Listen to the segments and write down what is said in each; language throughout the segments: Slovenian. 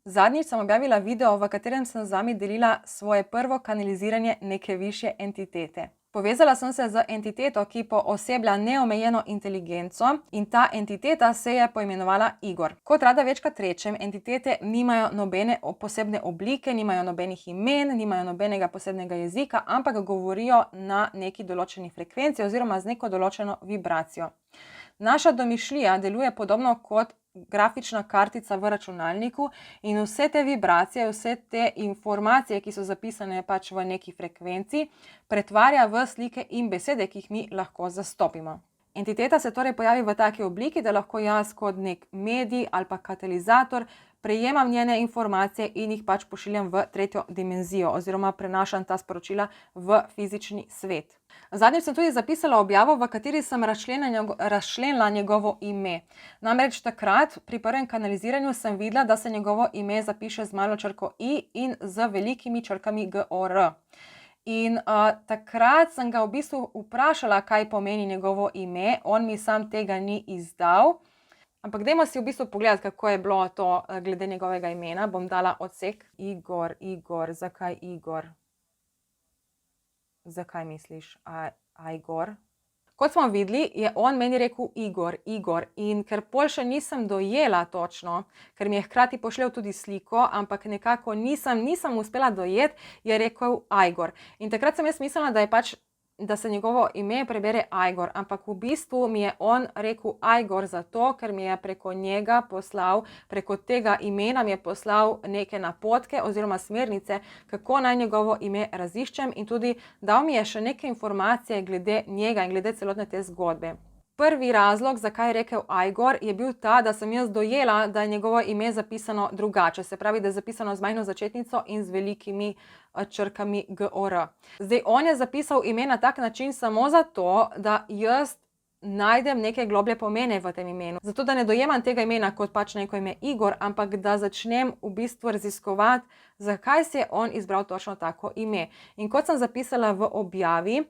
Zadnjič sem objavila video, v katerem sem z vami delila svoje prvo kanaliziranje neke višje entitete. Povezala sem se z entiteto, ki pooseblja neomejeno inteligenco, in ta entiteta se je poimenovala Igor. Kot rada večkrat rečem, entitete nimajo nobene posebne oblike, nimajo nobenih imen, nimajo nobenega posebnega jezika, ampak govorijo na neki določeni frekvenci oziroma z neko določeno vibracijo. Naša domišljija deluje podobno kot grafična kartica v računalniku in vse te vibracije, vse te informacije, ki so zapisane pač v neki frekvenci, pretvarja v slike in besede, ki jih mi lahko zastopimo. Entiteta se torej pojavi v taki obliki, da lahko jaz kot nek medij ali pa katalizator prejemam njene informacije in jih pač pošiljam v tretjo dimenzijo oziroma prenašam ta sporočila v fizični svet. Zadnjič sem tudi zapisala objavo, v kateri sem razčlenila njegovo ime. Namreč takrat pri prvem kanaliziranju sem videla, da se njegovo ime zapiše z malo črko I in z velikimi črkami GOR. In takrat sem ga v bistvu vprašala, kaj pomeni njegovo ime, on mi sam tega ni izdal. Ampak dajmo si v bistvu pogledati, kako je bilo to glede njegovega imena. Bom dala odsek. Igor, zakaj Igor? Zakaj misliš, Igor? Kot smo videli, je on meni rekel Igor. In ker pol še nisem dojela točno, ker mi je hkrati pošljal tudi sliko, ampak nekako nisem uspela dojeti, je rekel Igor. In takrat sem jaz mislila, da se njegovo ime prebere Igor, ampak v bistvu mi je on rekel Igor zato, ker mi je preko njega poslal, preko tega imena mi je poslal neke napotke oziroma smernice, kako naj njegovo ime raziščem, in tudi dal mi je še neke informacije glede njega in glede celotne te zgodbe. Prvi razlog, zakaj je rekel Igor, je bil ta, da sem jaz dojela, da je njegovo ime zapisano drugače. Se pravi, da je zapisano z majhno začetnico in z velikimi črkami GOR. Zdaj, on je zapisal ime na tak način samo zato, da jaz najdem neke globlje pomene v tem imenu. Zato, da ne dojemam tega imena kot pač neko ime Igor, ampak da začnem v bistvu raziskovati, zakaj si je on izbral točno tako ime. In kot sem zapisala v objavi,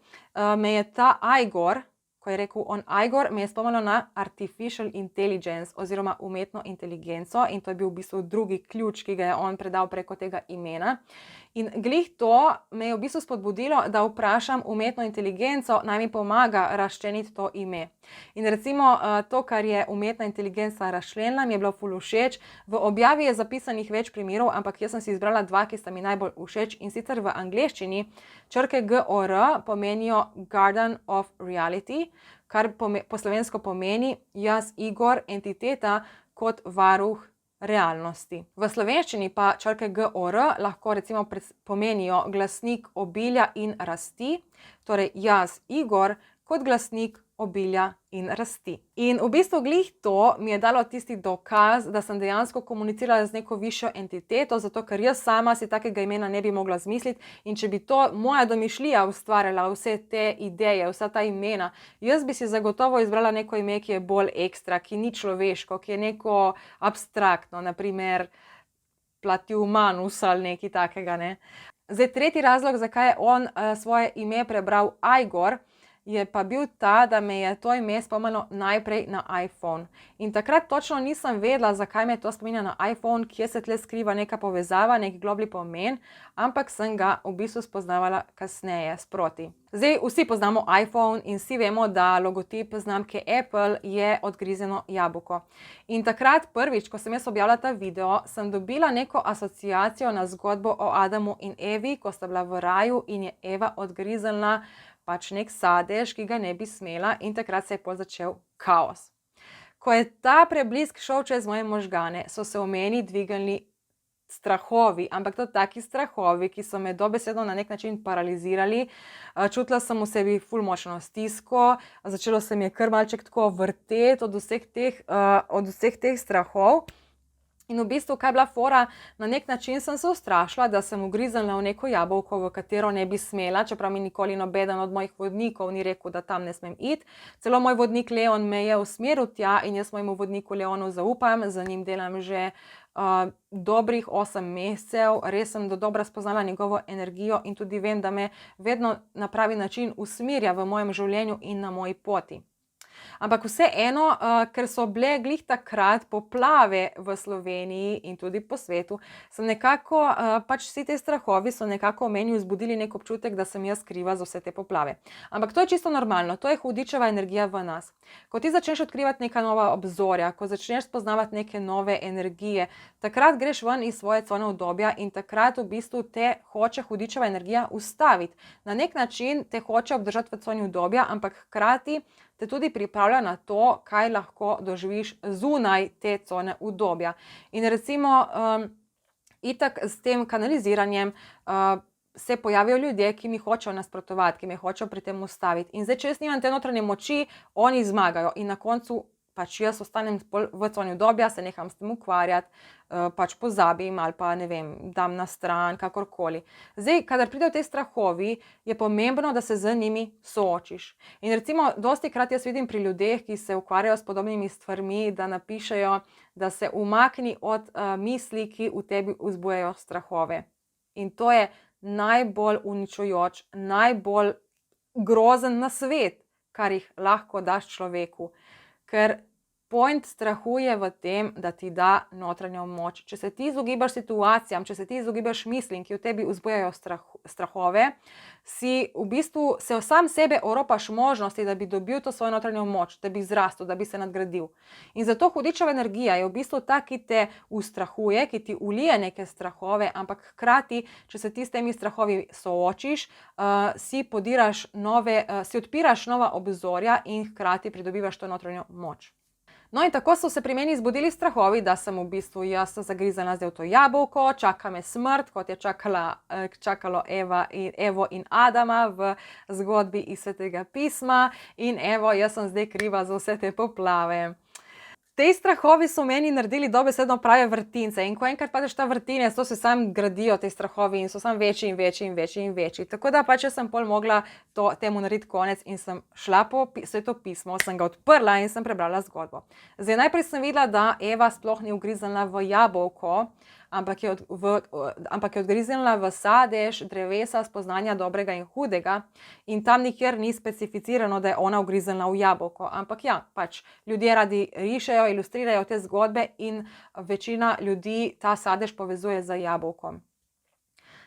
me je ta Igor, ko je rekel on Igor, me je spomnilo na artificial intelligence oziroma umetno inteligenco, in to je bil v bistvu drugi ključ, ki ga je on predal preko tega imena. In glih to me je v bistvu spodbudilo, da vprašam umetno inteligenco, naj mi pomaga razčleniti to ime. In recimo to, kar je umetna inteligenca razčlenila, mi je bilo ful všeč. V objavi je zapisanih več primerov, ampak jaz sem si izbrala dva, ki sta mi najbolj všeč, in sicer v angleščini črke GOR pomenijo Garden of Reality, kar po slovensko pomeni jaz, Igor, entiteta kot varuh realnosti. V slovenščini pa črke GOR lahko recimo pomenijo glasnik obilja in rasti, torej jaz, Igor, kot glasnik obilja in rasti. In v bistvu glih to mi je dalo tisti dokaz, da sem dejansko komunicirala z neko višjo entiteto, zato ker jaz sama si takega imena ne bi mogla zmisliti, in če bi to moja domišljija ustvarjala, vse te ideje, vsa ta imena, jaz bi si zagotovo izbrala neko ime, ki je bolj ekstra, ki ni človeško, ki je neko abstraktno, naprimer Platyumanus ali nekaj takega, ne. Zdaj, tretji razlog, zakaj je on svoje ime prebral Igor, je pa bil ta, da me je to ime spomnilo najprej na iPhone. In takrat točno nisem vedela, zakaj me to spominja na iPhone, kje se tle skriva neka povezava, nek globlji pomen, ampak sem ga v bistvu spoznavala kasneje, sproti. Zdaj, vsi poznamo iPhone in vsi vemo, da logotip znamke Apple je odgrizeno jabolko. In takrat prvič, ko sem jaz objavila ta video, sem dobila neko asociacijo na zgodbo o Adamu in Evi, ko sta bila v raju in je Eva odgrizala pač nek sadež, ki ga ne bi smela, in takrat se je pol začel kaos. Ko je ta preblisk šel čez moje možgane, so se v meni dvignili strahovi, ampak to taki strahovi, ki so me dobesedno na nek način paralizirali. Čutila sem v sebi ful močno stisko, začelo se mi je kar malček tako vrteti od vseh teh strahov. In v bistvu, kaj je bila fora, na nek način sem se ustrašila, da sem ugriznila v neko jabolko, v katero ne bi smela, čeprav mi nikoli nobeden od mojih vodnikov ni rekel, da tam ne smem iti. Celo moj vodnik Leon me je usmeril tja in jaz mojemu vodniku Leonu zaupam, za njim delam že dobrih 8 mesecev, res sem dodobra spoznala njegovo energijo in tudi vem, da me vedno na pravi način usmerja v mojem življenju in na moji poti. Ampak vseeno, ker so bile glih takrat poplave v Sloveniji in tudi po svetu, sem nekako, pač vsi te strahovi so nekako v meni vzbudili nek občutek, da sem jaz kriva za vse te poplave. Ampak to je čisto normalno, to je hudičeva energija v nas. Ko ti začneš odkrivati neka nova obzorja, ko začneš spoznavati neke nove energije, takrat greš ven iz svoje cone udobja in takrat v bistvu te hoče hudičeva energija ustaviti. Na nek način te hoče obdržati v coni udobja, ampak hkrati te tudi pripravlja na to, kaj lahko doživiš zunaj te cone udobja. In recimo, itak s tem kanaliziranjem se pojavijo ljudje, ki mi hočejo nasprotovati, ki me hočejo pri tem ustaviti. In zdaj, če jaz nimam te notranje moči, oni zmagajo in na koncu pač jaz ostanem v coni udobja, se neham s tem ukvarjati, pač pozabim ali pa ne vem, dam na stran, kakorkoli. Zdaj, kadar pridejo te strahovi, je pomembno, da se z njimi soočiš. In recimo, dostikrat jaz vidim pri ljudeh, ki se ukvarjajo s podobnimi stvarmi, da napišejo, da se umakni od misli, ki v tebi vzbujajo strahove. In to je najbolj uničujoč, najbolj grozen nasvet, kar jih lahko daš človeku. Ker point strahu je v tem, da ti da notranjo moč. Če se ti izogibaš situacijam, če se ti izogibaš mislim, ki v tebi vzbujajo strahove, si v bistvu se sam sebe oropaš možnosti, da bi dobil to svojo notranjo moč, da bi zrastel, da bi se nadgradil. In zato hudičeva energija je v bistvu ta, ki te ustrahuje, ki ti ulije neke strahove, ampak hkrati, če se ti s temi strahovi soočiš, si odpiraš nova obzorja in hkrati pridobivaš to notranjo moč. No in tako so se pri meni zbudili strahovi, da sem v bistvu jaz zagrizena zdaj v to jabolko, čaka me smrt, kot je čakalo Evo in Adama v zgodbi iz Svetega pisma, in evo, jaz sem zdaj kriva za vse te poplave. Te strahovi so meni naredili dobesedno prave vrtince in ko enkrat padeš ta vrtinec, to se sam gradijo te strahovi in so sam večji in večji in večji in večji. Tako da pač jaz sem pol mogla temu narediti konec in sem šla po Sveto pismo, sem ga odprla in sem prebrala zgodbo. Zdaj najprej sem videla, da Eva sploh ni ugriznila v jabolko, ampak je odgriznila v sadež drevesa spoznanja dobrega in hudega in tam nikjer ni specificirano, da je ona ugriznila v jabolko. Ampak ja, pač ljudje radi rišejo, ilustrirajo te zgodbe in večina ljudi ta sadež povezuje z jabolkom.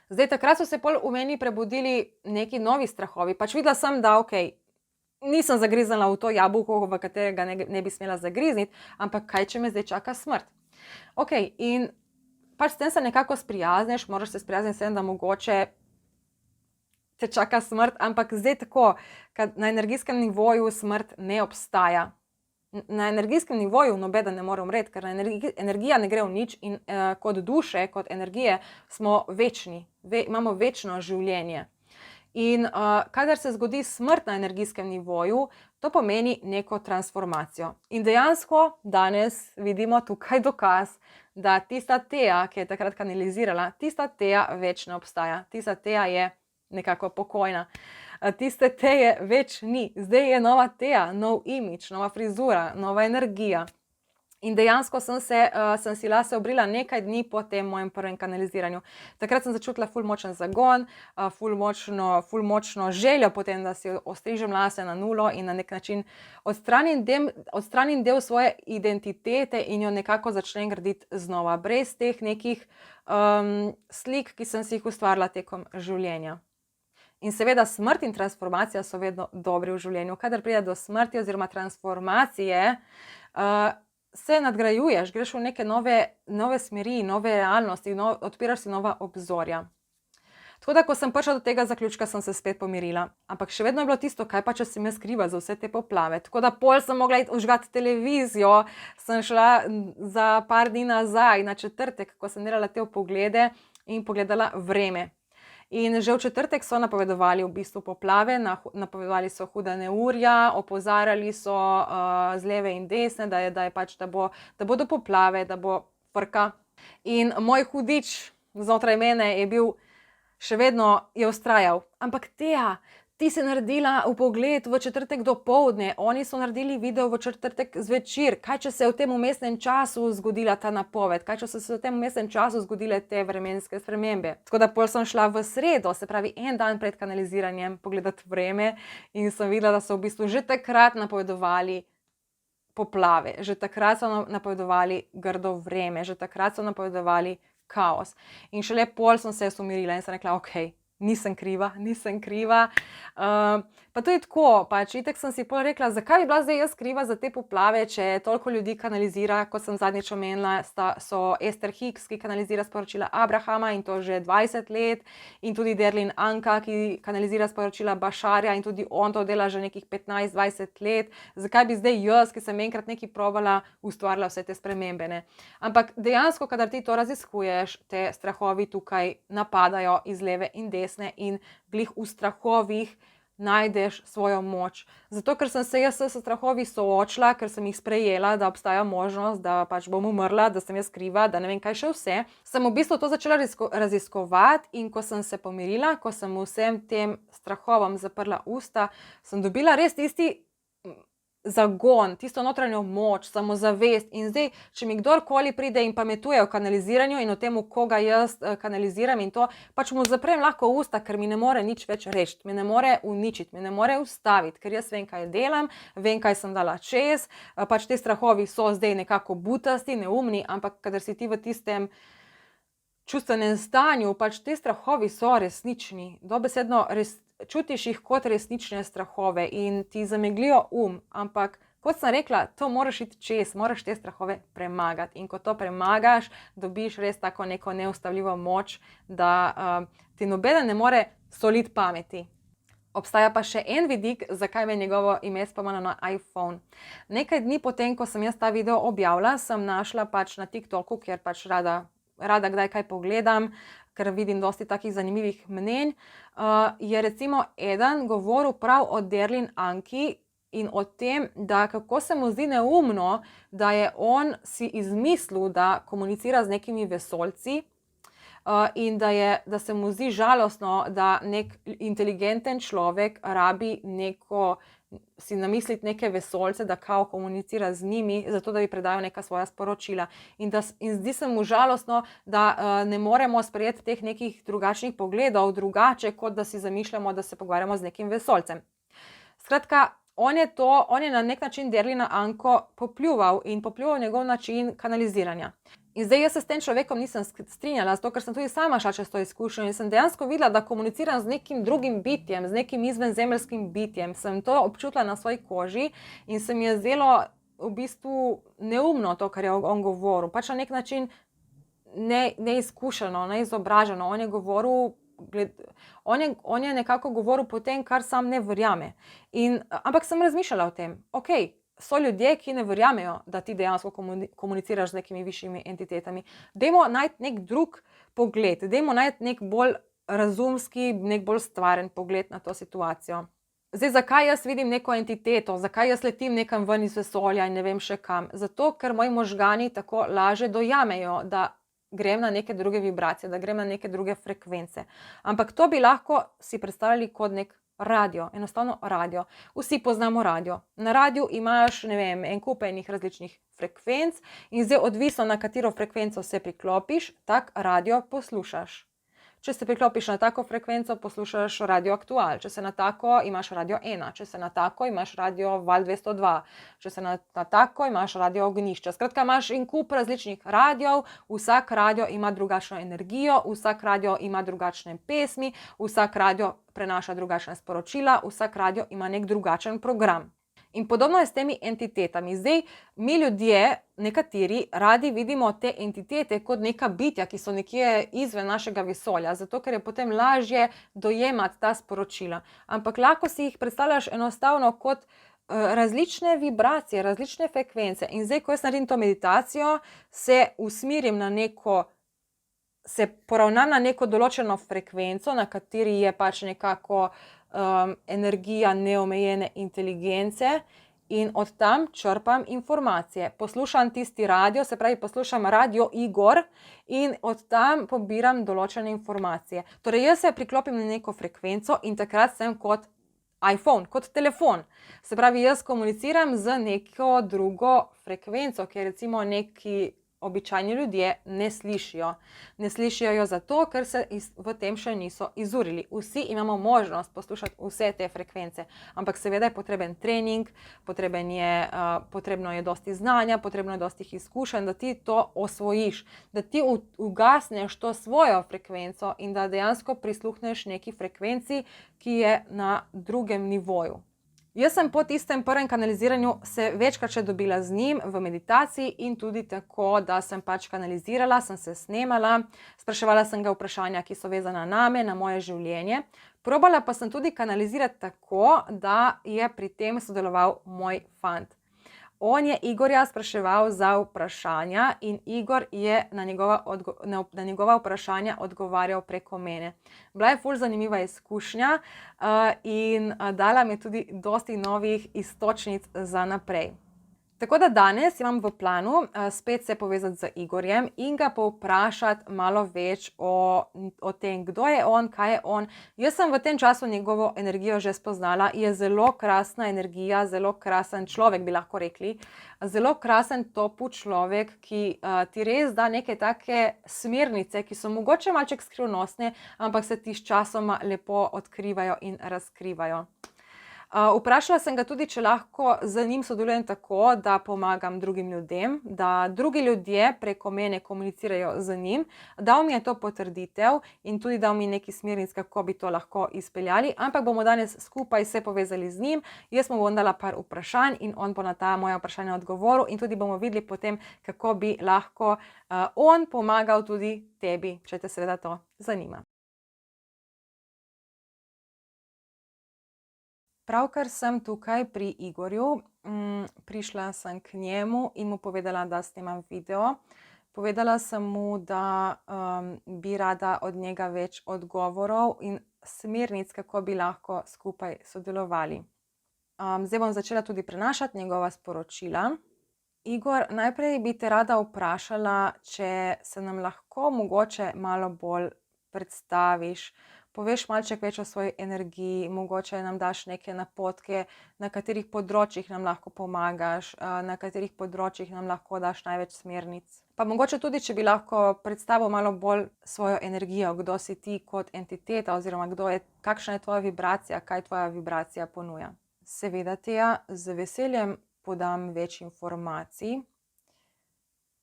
Zdaj, takrat so se pol v meni prebudili neki novi strahovi. Pač videla sem, da nisem zagriznila v to jabolko, v katerega ne bi smela zagrizniti, ampak kaj, če me zdaj čaka smrt? In pač s tem se nekako sprijazneš, moraš se sprijazniti s tem, da mogoče te čaka smrt, ampak zdaj tako, na energijskem nivoju smrt ne obstaja. Na energijskem nivoju nobeden ne more umreti, ker energija ne gre v nič in kot duše, kot energije smo večni, imamo večno življenje. In kadar se zgodi smrt na energijskem nivoju, to pomeni neko transformacijo. In dejansko danes vidimo tukaj dokaz, da tista Teja, ki je takrat kanalizirala, tista Teja več ne obstaja. Tista Teja je nekako pokojna. Tiste Teje več ni. Zdaj je nova Teja, nov imidž, nova frizura, nova energija. In dejansko sem si lase obrila nekaj dni po tem mojem prvem kanaliziranju. Takrat sem začutila ful močen zagon, ful močno željo potem, da si ostrižem lase na nulo in na nek način odstranim del svoje identitete in jo nekako začnem graditi znova, brez teh nekih slik, ki sem si jih ustvarila tekom življenja. In seveda smrt in transformacija so vedno dobri v življenju. Kadar pride do smrti oziroma transformacije, se nadgrajuješ, greš v neke nove smeri, nove realnosti, odpiraš si nova obzorja. Tako da, ko sem prišla do tega zaključka, sem se spet pomirila. Ampak še vedno je bilo tisto, kaj pa če sem jaz kriva za vse te poplave. Tako da pol sem mogla iti užgati televizijo, sem šla za par dni nazaj, na četrtek, ko sem delala te vpoglede in pogledala vreme. In že v četrtek so napovedovali v bistvu poplave, napovedovali so huda neurja, opozarjali so z leve in desne, da bodo poplave, da bo frka. In moj hudič znotraj mene je bil, še vedno je vztrajal. Ampak Teja, ti si naredila vpogled v četrtek dopoldne, oni so naredili video v četrtek zvečer. Kaj, če se je v tem vmesnem času zgodila ta napoved? Kaj, če so se v tem vmesnem času zgodile te vremenske spremembe? Tako da pol sem šla v sredo, se pravi en dan pred kanaliziranjem, pogledati vreme in sem videla, da so v bistvu že takrat napovedovali poplave, že takrat so napovedovali grdo vreme, že takrat so napovedovali kaos. In šele pol sem se umirila in sem rekla, ok, nisem kriva. Pa tudi tako, pač itek sem si pol rekla, zakaj bi bila zdaj jaz kriva za te poplave, če toliko ljudi kanalizira, kot sem zadnjič omenila, so Esther Hicks, ki kanalizira sporočila Abrahama in to že 20 let, in tudi Derlin Anka, ki kanalizira sporočila Bašarja in tudi on to dela že nekih 15-20 let. Zakaj bi zdaj jaz, ki sem enkrat nekaj probala, ustvarila vse te spremembe, ne? Ampak dejansko, kadar ti to raziskuješ, te strahovi tukaj napadajo iz leve in desne in glih v strahovih najdeš svojo moč. Zato, ker sem se jaz s strahovi soočila, ker sem jih sprejela, da obstaja možnost, da pač bom umrla, da sem jaz kriva, da ne vem kaj še vse, sem v bistvu to začela raziskovati in ko sem se pomirila, ko sem vsem tem strahovom zaprla usta, sem dobila res tisti zagon, tisto notranjo moč, samozavest. In zdaj, če mi kdorkoli pride in pametuje o kanaliziranju in o tem, koga jaz kanaliziram in to, pač mu zaprem lahko usta, ker mi ne more nič več reči, me ne more uničiti, me ne more ustaviti, ker jaz vem, kaj delam, vem, kaj sem dala čez, pač te strahovi so zdaj nekako butasti, neumni, ampak kadar si ti v tistem čustvenem stanju, pač te strahovi so resnični, dobesedno čutiš jih kot resnične strahove in ti zameglijo ampak kot sem rekla, to moraš iti čez, moraš te strahove premagati in ko to premagaš, dobiš res tako neko neustavljivo moč, da ti nobeden ne more soliti pameti. Obstaja pa še en vidik, zakaj me je njegovo ime spomnilo na iPhone. Nekaj dni potem, ko sem jaz ta video objavila, sem našla pač na TikToku, kjer pač rada kdaj kaj pogledam, ker vidim dosti takih zanimivih mnenj, je recimo eden govoril prav o Derlin Anki in o tem, da kako se mu zdi neumno, da je on si izmislil, da komunicira z nekimi vesoljci, in da se mu zdi žalostno, da nek inteligenten človek rabi si namisliti neke vesoljce, da kao komunicira z njimi, zato da bi predajal neka svoja sporočila. In zdi se mu žalostno, da ne moremo sprejeti teh nekih drugačnih pogledov, drugače, kot da si zamišljamo, da se pogovarjamo z nekim vesoljcem. Skratka, on je na nek način Derlina Anko popljuval njegov način kanaliziranja. In zdaj jaz se s tem človekom nisem strinjala, zato ker sem tudi sama šla čez to izkušnjo in sem dejansko videla, da komuniciram z nekim drugim bitjem, z nekim izvenzemeljskim bitjem. Sem to občutila na svoji koži in se mi je zdelo v bistvu neumno to, kar je on govoril. Pač na nek način neizkušeno, neizobraženo. On je nekako govoril po tem, kar sam ne verjame. Ampak sem razmišljala o tem, so ljudje, ki ne verjamejo, da ti dejansko komuniciraš z nekimi višjimi entitetami. Dajmo najti nek drug pogled, dajmo najti nek bolj razumski, nek bolj stvaren pogled na to situacijo. Zdaj, zakaj jaz vidim neko entiteto, zakaj jaz letim nekam ven iz vesolja in ne vem še kam? Zato, ker moji možgani tako laže dojamejo, da grem na neke druge vibracije, da grem na neke druge frekvence. Ampak to bi lahko si predstavljali kot nek radio, enostavno radio. Vsi poznamo radio. Na radiju imaš, ne vem, en kup enih različnih frekvenc in zdaj odvisno, na katero frekvenco se priklopiš, tak radio poslušaš. Če se priklopiš na tako frekvenco, poslušaš Radio Aktual. Če se na tako, imaš Radio 1. Če se na tako, imaš Radio Val 202. Če se na tako, imaš Radio Ognišče. Skratka, imaš en kup različnih radijev, vsak radio ima drugačno energijo, vsak radio ima drugačne pesmi, vsak radio prenaša drugačna sporočila, vsak radio ima nek drugačen program. In podobno je s temi entitetami. Zdaj, mi ljudje, nekateri, radi vidimo te entitete kot neka bitja, ki so nekje izven našega vesolja, zato ker je potem lažje dojemati ta sporočila. Ampak lahko si jih predstavljaš enostavno kot različne vibracije, različne frekvence. In zdaj, ko jaz naredim to meditacijo, se usmirim se poravnam na neko določeno frekvenco, na kateri je pač nekako energija neomejene inteligence in od tam črpam informacije. Poslušam tisti radio, se pravi poslušam Radio Igor in od tam pobiram določene informacije. Torej jaz se priklopim na neko frekvenco in takrat sem kot iPhone, kot telefon. Se pravi, jaz komuniciram z neko drugo frekvenco, ki je recimo neki običajni ljudje ne slišijo. Ne slišijo jo zato, ker se v tem še niso izurili. Vsi imamo možnost poslušati vse te frekvence, ampak seveda je potreben trening, potrebno je dosti znanja, potrebno je dosti izkušenj, da ti to osvojiš, da ti ugasneš to svojo frekvenco in da dejansko prisluhneš neki frekvenci, ki je na drugem nivoju. Jaz sem po tistem prvem kanaliziranju se večkrat še dobila z njim v meditaciji in tudi tako, da sem pač kanalizirala, sem se snemala, spraševala sem ga vprašanja, ki so vezana name, na moje življenje. Probala pa sem tudi kanalizirati tako, da je pri tem sodeloval moj fant. On je Igorja spraševal za vprašanja in Igor je na njegova vprašanja odgovarjal preko mene. Bila je ful zanimiva izkušnja in dala mi tudi dosti novih iztočnic za naprej. Tako da danes imam v planu spet se povezati z Igorjem in ga povprašati malo več o tem, kdo je on, kaj je on. Jaz sem v tem času njegovo energijo že spoznala, je zelo krasna energija, zelo krasen človek, bi lahko rekli. Zelo krasen, topel človek, ki ti res da neke take smernice, ki so mogoče malček skrivnostne, ampak se ti sčasoma lepo odkrivajo in razkrivajo. Vprašala sem ga tudi, če lahko z njim sodelujem tako, da pomagam drugim ljudem, da drugi ljudje preko mene komunicirajo z njim. Dal mi je to potrditev in tudi dal mi nekaj smernic, kako bi to lahko izpeljali, ampak bomo danes skupaj se povezali z njim. Jaz mu bom dala par vprašanj in on bo na ta moja vprašanja odgovoril in tudi bomo videli potem, kako bi lahko on pomagal tudi tebi, če te seveda to zanima. Pravkar sem tukaj pri Igorju, prišla sem k njemu in mu povedala, da snemam video. Povedala sem mu, da bi rada od njega več odgovorov in smernic, kako bi lahko skupaj sodelovali. Zdaj bom začela tudi prenašati njegova sporočila. Igor, najprej bi te rada vprašala, če se nam lahko mogoče malo bolj predstaviš, poveš malček več o svoji energiji, mogoče nam daš neke napotke, na katerih področjih nam lahko pomagaš, na katerih področjih nam lahko daš največ smernic. Pa mogoče tudi, če bi lahko predstavil malo bolj svojo energijo, kdo si ti kot entiteta oziroma kakšna je tvoja vibracija, kaj tvoja vibracija ponuja. Seveda, Teja, z veseljem podam več informacij.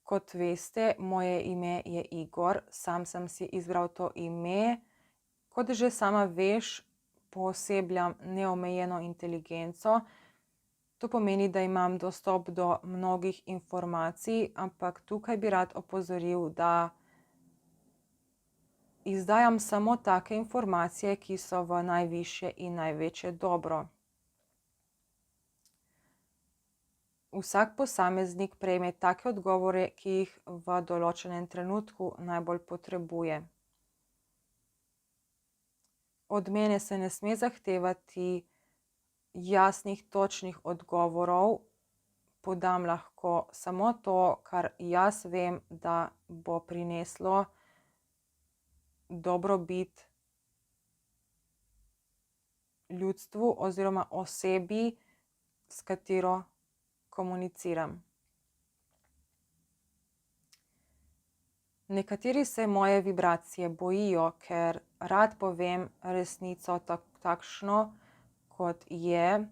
Kot veste, moje ime je Igor, sam sem si izbral to ime. Kot že sama veš, poosebljam neomejeno inteligenco. To pomeni, da imam dostop do mnogih informacij, ampak tukaj bi rad opozoril, da izdajam samo take informacije, ki so v najvišje in največje dobro. Vsak posameznik prejme take odgovore, ki jih v določenem trenutku najbolj potrebuje. Od mene se ne sme zahtevati jasnih, točnih odgovorov. Podam lahko samo to, kar jaz vem, da bo prineslo dobrobit ljudstvu oziroma osebi, s katero komuniciram. Nekateri se moje vibracije bojijo, ker rad povem resnico takšno, kot je.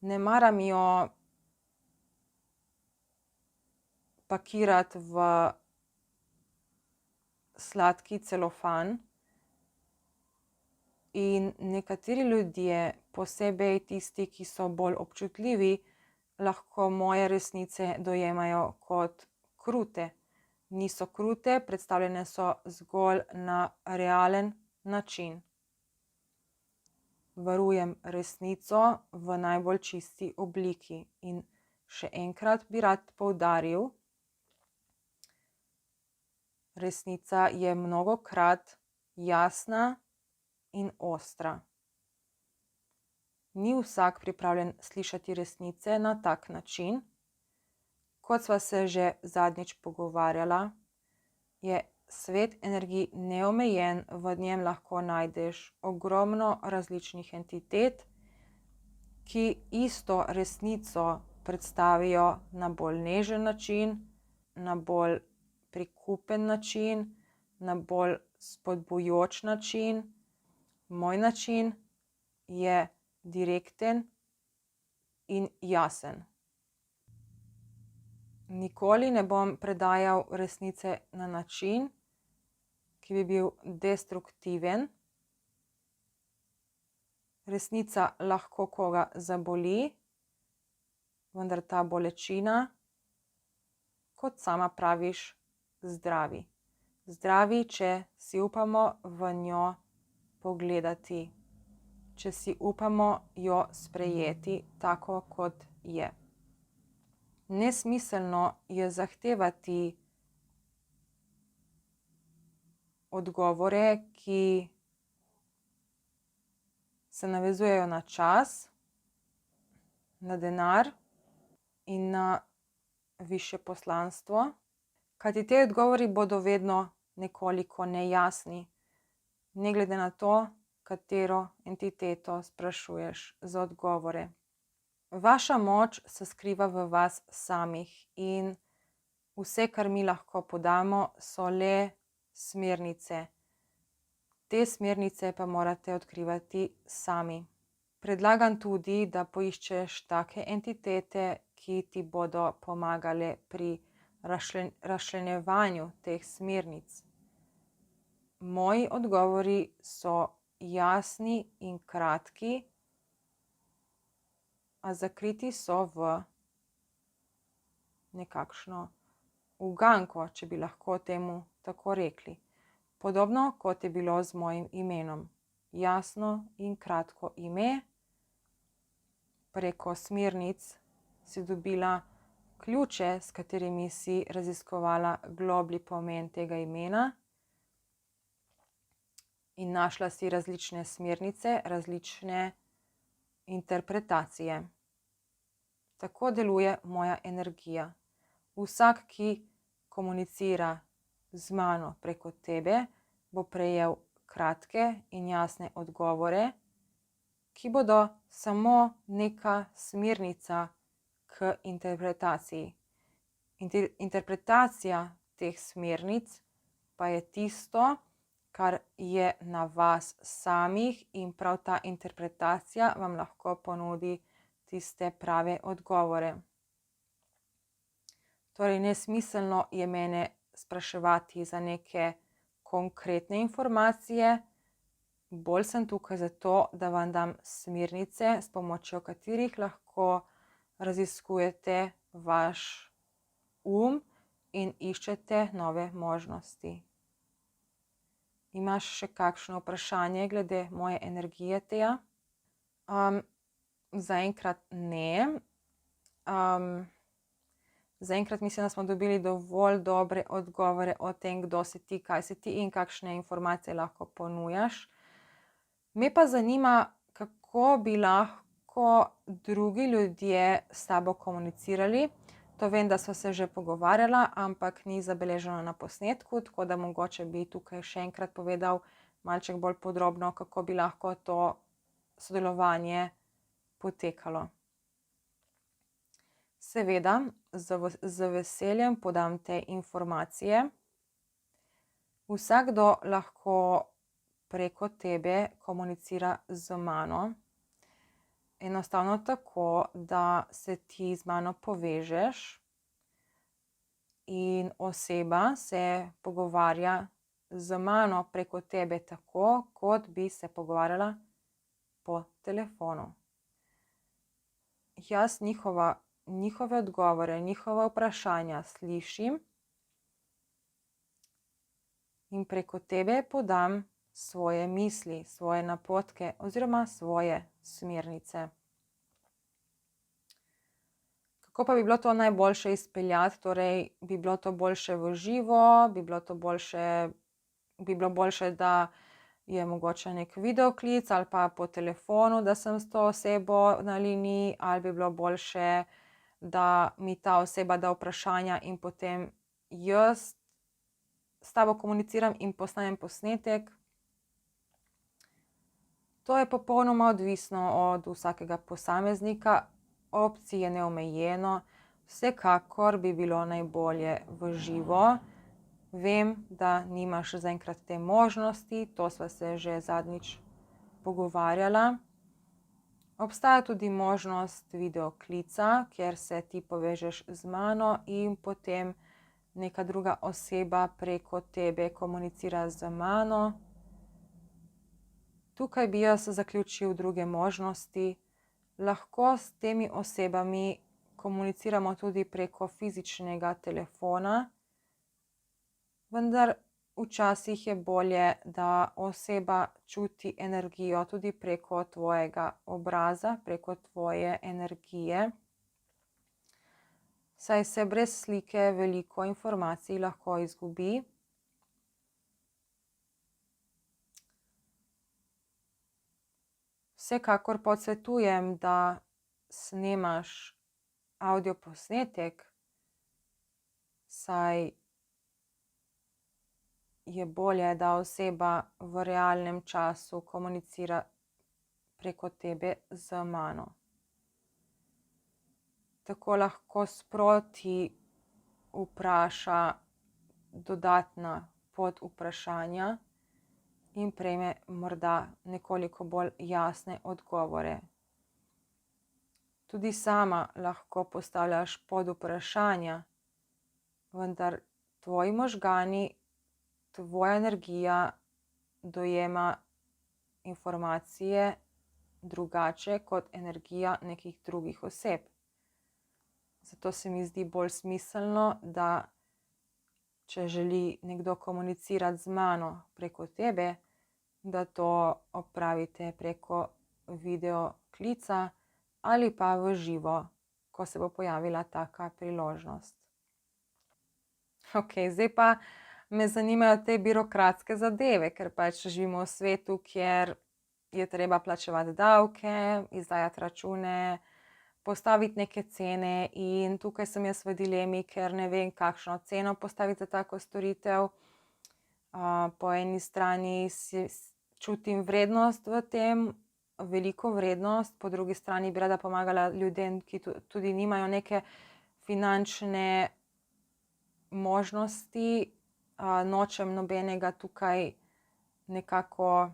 Ne maram jo pakirati v sladki celofan. In nekateri ljudje, posebej tisti, ki so bolj občutljivi, lahko moje resnice dojemajo kot krute. Niso krute, predstavljene so zgolj na realen način. Varujem resnico v najbolj čisti obliki. In še enkrat bi rad poudaril, resnica je mnogokrat jasna in ostra. Ni vsak pripravljen slišati resnice na tak način. Kot sva se že zadnjič pogovarjala, je svet energij neomejen, v njem lahko najdeš ogromno različnih entitet, ki isto resnico predstavijo na bolj nežen način, na bolj prikupen način, na bolj spodbujoč način. Moj način je direkten in jasen. Nikoli ne bom predajal resnice na način, ki bi bil destruktiven. Resnica lahko koga zaboli, vendar ta bolečina, kot sama praviš, zdravi. Zdravi, če si upamo v njo pogledati, če si upamo jo sprejeti tako, kot je. Nesmiselno je zahtevati odgovore, ki se navezujejo na čas, na denar in na višje poslanstvo, kajti ti odgovori bodo vedno nekoliko nejasni, ne glede na to, katero entiteto sprašuješ za odgovore. Vaša moč se skriva v vas samih in vse, kar mi lahko podamo, so le smernice. Te smernice pa morate odkrivati sami. Predlagam tudi, da poiščeš take entitete, ki ti bodo pomagale pri razčlenjevanju teh smernic. Moji odgovori so jasni in kratki, a zakriti so v nekakšno uganko, če bi lahko temu tako rekli. Podobno kot je bilo z mojim imenom. Jasno in kratko ime. Preko smernic si dobila ključe, s katerimi si raziskovala globlji pomen tega imena in našla si različne smernice, različne interpretacije. Tako deluje moja energija. Vsak, ki komunicira z mano preko tebe, bo prejel kratke in jasne odgovore, ki bodo samo neka smernica k interpretaciji. Interpretacija teh smernic pa je tisto, kar je na vas samih, in prav ta interpretacija vam lahko ponudi tiste prave odgovore. Torej, nesmiselno je mene spraševati za neke konkretne informacije, bolj sem tukaj zato, da vam dam smernice, s pomočjo katerih lahko raziskujete vaš in iščete nove možnosti. Imaš še kakšno vprašanje glede moje energije, Teja? Zaenkrat ne. Zaenkrat mislim, da smo dobili dovolj dobre odgovore o tem, kdo si ti, kaj si ti in kakšne informacije lahko ponujaš. Me pa zanima, kako bi lahko drugi ljudje s tabo komunicirali. To vem, da sva se že pogovarjala, ampak ni zabeleženo na posnetku, tako da mogoče bi tukaj še enkrat povedal malček bolj podrobno, kako bi lahko to sodelovanje potekalo. Seveda, z veseljem podam te informacije. Vsakdo lahko preko tebe komunicira z mano. Enostavno tako, da se ti z mano povežeš in oseba se pogovarja z mano preko tebe tako, kot bi se pogovarjala po telefonu. Jaz njihove odgovore, njihova vprašanja slišim in preko tebe podam svoje misli, svoje napotke oziroma svoje smernice. Kako pa bi bilo to najboljše izpeljati? Torej, bi bilo to boljše v živo, bi bilo boljše, da je mogoče nek videoklic ali pa po telefonu, da sem s to osebo na liniji, ali bi bilo boljše, da mi ta oseba da vprašanja in potem jaz s tabo komuniciram in posnajem posnetek. To je popolnoma odvisno od vsakega posameznika. Opcij je neomejeno. Vsekakor bi bilo najbolje v živo, Vem, da nimaš zaenkrat te možnosti, to sva se že zadnjič pogovarjala. Obstaja tudi možnost videoklica, kjer se ti povežeš z mano in potem neka druga oseba preko tebe komunicira z mano. Tukaj bi jaz zaključil druge možnosti. Lahko s temi osebami komuniciramo tudi preko fizičnega telefona, vendar včasih je bolje, da oseba čuti energijo tudi preko tvojega obraza, preko tvoje energije, saj se brez slike veliko informacij lahko izgubi. Vsekakor podsvetujem, da snemaš avdioposnetek, saj je bolje, da oseba v realnem času komunicira preko tebe z mano. Tako lahko sproti vpraša dodatna podvprašanja in prejme morda nekoliko bolj jasne odgovore. Tudi sama lahko postavljaš podvprašanja, vendar tvoji možgani, tvoja energija dojema informacije drugače kot energija nekih drugih oseb. Zato se mi zdi bolj smiselno, da če želi nekdo komunicirati z mano preko tebe, da to opravite preko videoklica ali pa v živo, ko se bo pojavila taka priložnost. Ok, zdaj pa me zanimajo te birokratske zadeve, ker pač živimo v svetu, kjer je treba plačevati davke, izdajati račune, postaviti neke cene in tukaj sem jaz v dilemi, ker ne vem, kakšno ceno postaviti za tako storitev. Po eni strani čutim vrednost v tem, veliko vrednost, po drugi strani bi rada pomagala ljudem, ki tudi nimajo neke finančne možnosti. Nočem nobenega tukaj nekako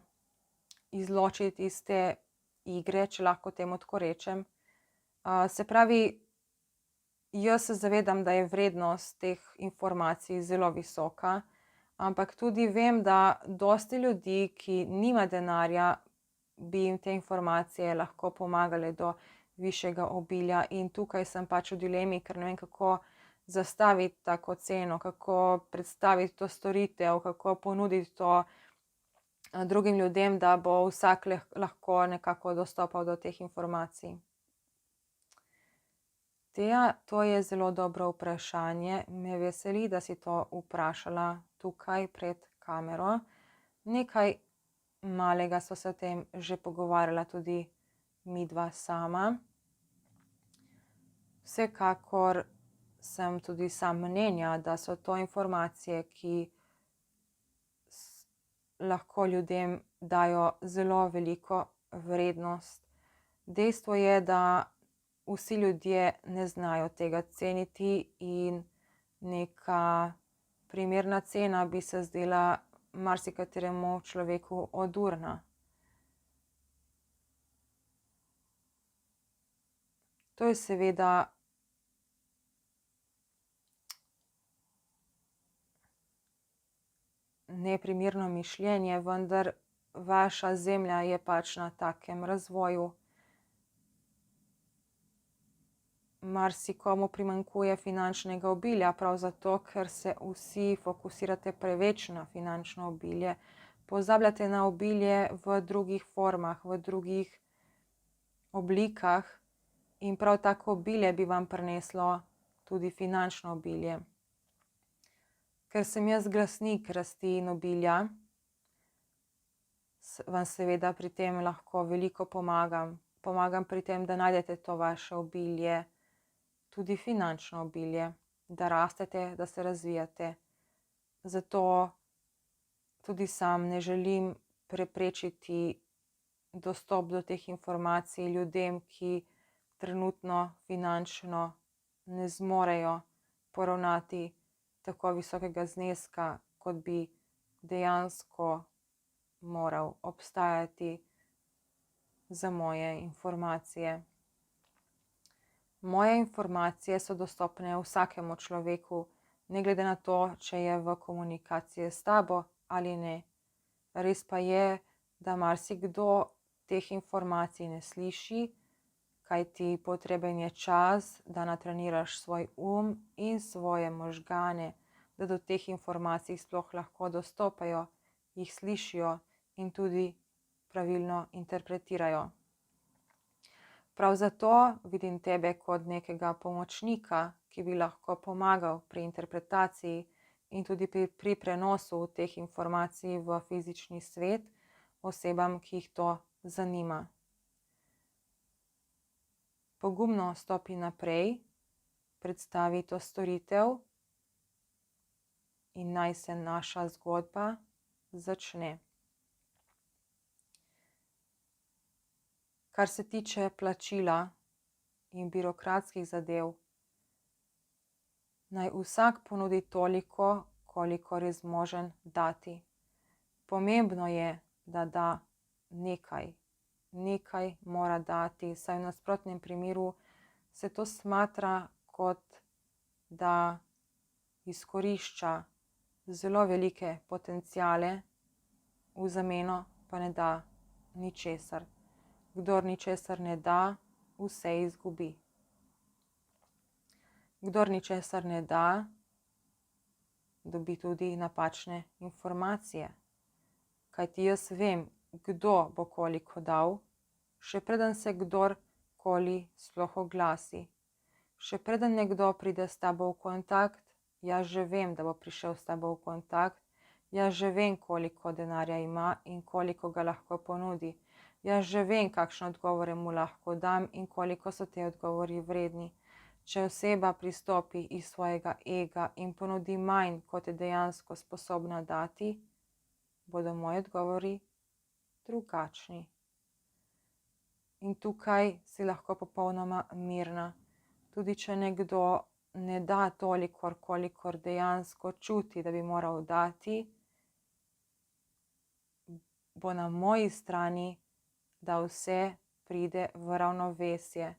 izločiti iz te igre, če lahko temu tako rečem. Se pravi, jaz se zavedam, da je vrednost teh informacij zelo visoka, ampak tudi vem, da dosti ljudi, ki nima denarja, bi jim te informacije lahko pomagale do višjega obilja in tukaj sem pač v dilemi, ker ne vem, kako zastaviti tako ceno, kako predstaviti to storitev, kako ponuditi to drugim ljudem, da bo vsak lahko nekako dostopal do teh informacij. Teja, to je zelo dobro vprašanje. Me veseli, da si to vprašala tukaj pred kamero. Nekaj malega sva se o tem že pogovarjala tudi midva sama. Vsekakor sem tudi sam mnenja, da so to informacije, ki lahko ljudem dajo zelo veliko vrednost. Dejstvo je, da vsi ljudje ne znajo tega ceniti in neka primerna cena bi se zdela marsikateremu človeku odurna. To je seveda neprimerno mišljenje, vendar vaša zemlja je pač na takem razvoju. Marsikomu primanjkuje finančnega obilja, prav zato, ker se vsi fokusirate preveč na finančno obilje. Pozabljate na obilje v drugih formah, v drugih oblikah in prav tako obilje bi vam prineslo tudi finančno obilje. Ker sem jaz glasnik rasti in obilja, vam seveda pri tem lahko veliko pomagam. Pomagam pri tem, da najdete to vaše obilje, tudi finančno obilje, da rastete, da se razvijate. Zato tudi sam ne želim preprečiti dostop do teh informacij ljudem, ki trenutno finančno ne zmorejo poravnati tako visokega zneska, kot bi dejansko moral obstajati za moje informacije. Moje informacije so dostopne vsakemu človeku, ne glede na to, če je v komunikaciji s tabo ali ne. Res pa je, da marsikdo teh informacij ne sliši, kajti potreben je čas, da natreniraš svoj in svoje možgane, da do teh informacij sploh lahko dostopajo, jih slišijo in tudi pravilno interpretirajo. Prav zato vidim tebe kot nekega pomočnika, ki bi lahko pomagal pri interpretaciji in tudi pri prenosu teh informacij v fizični svet osebam, ki jih to zanima. Pogumno stopi naprej, predstavi to storitev in naj se naša zgodba začne. Kar se tiče plačila in birokratskih zadev, naj vsak ponudi toliko, kolikor je zmožen dati. Pomembno je, da da nekaj. Nekaj mora dati, saj v nasprotnem primeru se to smatra, kot da izkorišča zelo velike potenciale, v zameno pa ne da ničesar. Kdor ničesar ne da, vse izgubi. Kdor ničesar ne da, dobi tudi napačne informacije. Kajti jaz vem, kdo bo koliko dal, še preden se kdorkoli sploh oglasi. Še preden nekdo pride s tabo v kontakt, jaz že vem, da bo prišel s tabo v kontakt, jaz že vem, koliko denarja ima in koliko ga lahko ponudi. Jaz že vem, kakšne odgovore mu lahko dam in koliko so te odgovori vredni. Če oseba pristopi iz svojega ega in ponudi manj, kot je dejansko sposobna dati, bodo moji odgovori drugačni. In tukaj si lahko popolnoma mirna. Tudi če nekdo ne da toliko, kolikor dejansko čuti, da bi moral dati, bo na moji strani, da vse pride v ravnovesje,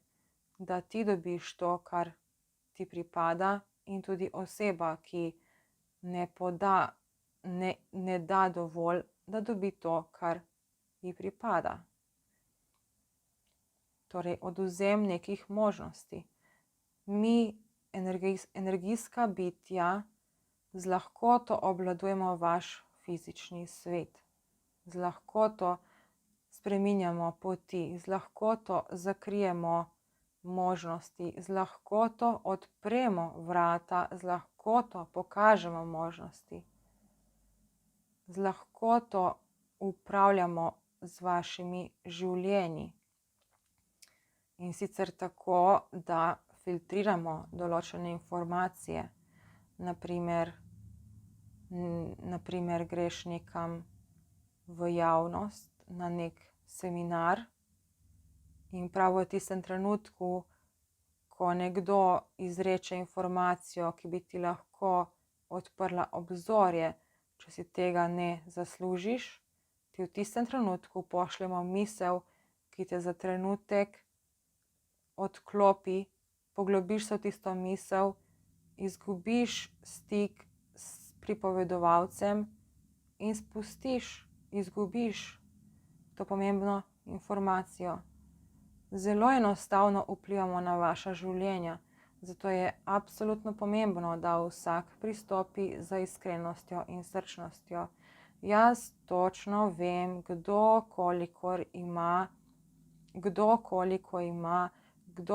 da ti dobiš to, kar ti pripada, in tudi oseba, ki ne da dovolj, da dobi to, kar ji pripada. Torej, odvzem nekih možnosti. Mi, energijska bitja, z lahkoto obvladujemo vaš fizični svet. Z lahkoto spreminjamo poti, z lahkoto zakrijemo možnosti, z lahkoto odpremo vrata, z lahkoto pokažemo možnosti. Z lahkoto upravljamo z vašimi življenji. In sicer tako, da filtriramo določene informacije. Naprimer, greš nekam v javnost, na nek seminar in prav v tistem trenutku, ko nekdo izreče informacijo, ki bi ti lahko odprla obzorje, če si tega ne zaslužiš, ti v tistem trenutku pošljemo misel, ki te za trenutek odklopi, poglobiš se v tisto misel, izgubiš stik s pripovedovalcem in izgubiš to pomembno informacijo. Zelo enostavno vplivamo na vaša življenja, zato je absolutno pomembno, da vsak pristopi z iskrenostjo in srčnostjo. Jaz točno vem, kdo koliko ima, kdo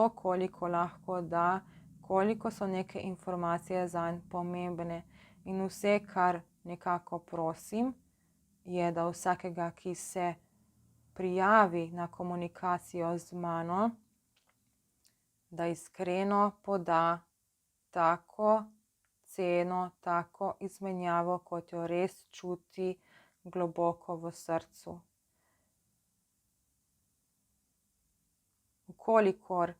koliko lahko da, koliko so neke informacije zanj pomembne. In vse, kar nekako prosim, je, da vsakega, ki se prijavi na komunikacijo z mano, da iskreno poda tako ceno, tako izmenjavo, kot jo res čuti globoko v srcu. Vkolikor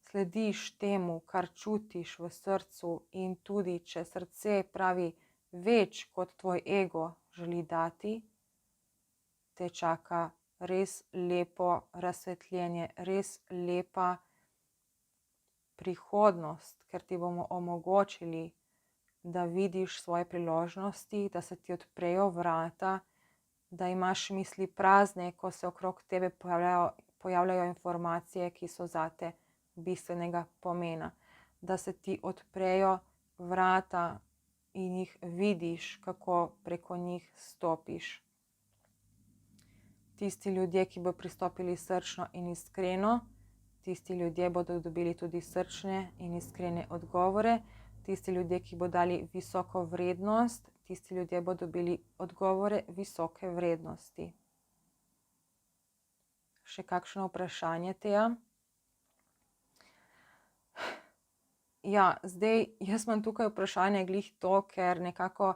slediš temu, kar čutiš v srcu, in tudi če srce pravi več, kot tvoj ego želi dati, te čaka res lepo razsvetljenje, res lepa prihodnost, ker ti bomo omogočili, da vidiš svoje priložnosti, da se ti odprejo vrata, da imaš misli prazne, ko se okrog tebe pojavljajo informacije, ki so zate bistvenega pomena, da se ti odprejo vrata in jih vidiš, kako preko njih stopiš. Tisti ljudje, ki bodo pristopili srčno in iskreno, tisti ljudje bodo dobili tudi srčne in iskrene odgovore. Tisti ljudje, ki bodo dali visoko vrednost, tisti ljudje bodo dobili odgovore visoke vrednosti. Še kakšno vprašanje, Teja? Ja, zdaj jaz imam tukaj vprašanje glih to, ker nekako